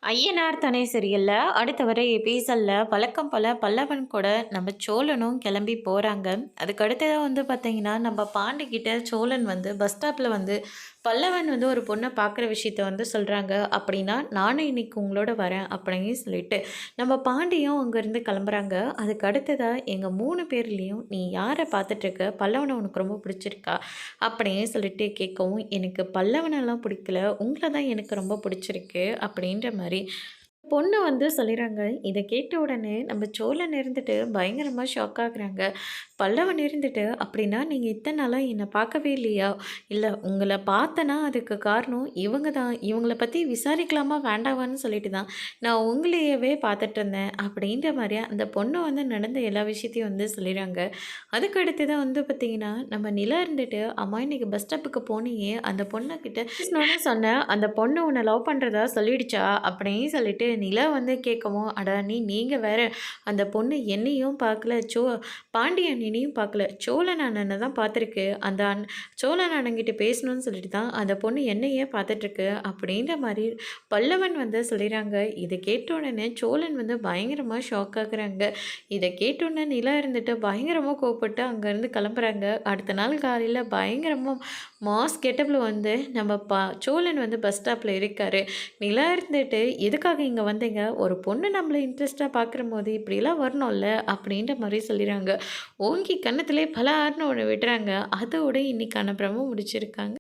ஐயனார் துணை சீரியல்ல அடுத்த வர எபிசோட்ல வழக்கம் போல பல்லவன் கூட நம்ம சோழனும் கிளம்பி போறாங்க. அதுக்கு அடுத்ததா பார்த்தீங்கன்னா, நம்ம பாண்டி கிட்ட சோழன் பஸ் ஸ்டாப்ல பல்லவன் ஒரு பொண்ணை பார்க்குற விஷயத்த சொல்றாங்க. அப்படின்னா நானும் இன்னைக்கு உங்களோட வரேன் அப்படின்னு சொல்லிட்டு நம்ம பாண்டியும் அங்கேருந்து கிளம்புறாங்க. அதுக்கு அடுத்ததா எங்கள் 3 பேர்லேயும் நீ யாரை பார்த்துட்டு இருக்க, பல்லவனை உனக்கு ரொம்ப பிடிச்சிருக்கா அப்படின்னு சொல்லிட்டு கேட்கவும், எனக்கு பல்லவனெல்லாம் பிடிக்கல, உங்களை தான் எனக்கு ரொம்ப பிடிச்சிருக்கு அப்படின்ற மாதிரி பொண்ணு சொல்லிடுறாங்க. இத கேட்ட உடனே நம்ம சோழன் இருந்துட்டு பயங்கரமா ஷாக் ஆகுறாங்க. பல்லவன் இருந்துட்டு, "அப்படின்னா நீங்க இத்தன நாளா என்ன பார்க்கவே இல்லையா? இல்ல உங்கள பார்த்தனா அதுக்கு காரணம் இவங்க தான். இவங்கள பத்தி விசாரிக்கலாமா வேண்டாவான்னு சொல்லிட்டு தான் நான் உங்களையவே பார்த்துட்டு இருந்தேன்." அப்படின்ற மாரி அந்த பொண்ணு நடந்த எல்லா விஷயத்தையும் சொல்லிடுறாங்க. அதுக்கு அடுத்து தான் பார்த்தீங்கன்னா, நம்ம நிலா இருந்துட்டு, "அம்மா இன்னைக்கு பஸ் ஸ்டாப்புக்கு போனியே, அந்த பொண்ணுகிட்ட பேசணும்னு சொன்னேன். அந்த பொண்ணு உன்ன லவ் பண்றதா சொல்லிடுச்சா?" அப்படின்னு சொல்லிட்டு நிலா கேட்கவும், "அட நீங்க வேற. அந்த பொண்ணு என்னையும் பார்க்கல, பாண்டிய அண்ணனையும் பார்க்கல. சோழன் அண்ணன தான் பார்த்துருக்கு. அந்த சோழன் அண்ணன்கிட்ட பேசணும்னு சொல்லிட்டு தான் அந்த பொண்ணு என்னையே பார்த்துட்ருக்கு." அப்படின்ற மாரி பல்லவன் சொல்லிடுறாங்க. இத கேட்ட உடனே சோழன் பயங்கரமா ஷாக் ஆகுறாங்க. இத கேட்டோனே நிலா இருந்துட்டு பயங்கரமா கோவப்பட்டு அங்கேருந்து கிளம்புறாங்க. அடுத்த நாள் காலையில பயங்கரமா மாஸ் கெட்டப்ல நம்ம சோழன் பஸ் ஸ்டாப்ல இருக்காரு. நிலா இருந்துட்டு, "எதுக்காக இங்க வந்தீங்க? ஒரு பொண்ணு நம்மள இன்ட்ரெஸ்ட்டா பார்க்குறம்போது இப்படிலாம் வரணும்ல." அப்படின்ற மாரி சொல்லிறாங்க. ஓங்கி கன்னத்திலே பலார்ன்னு ஒண்ணு விடுறாங்க. அதோட இன்னைக்கான ப்ரோமோ முடிச்சிருக்காங்க.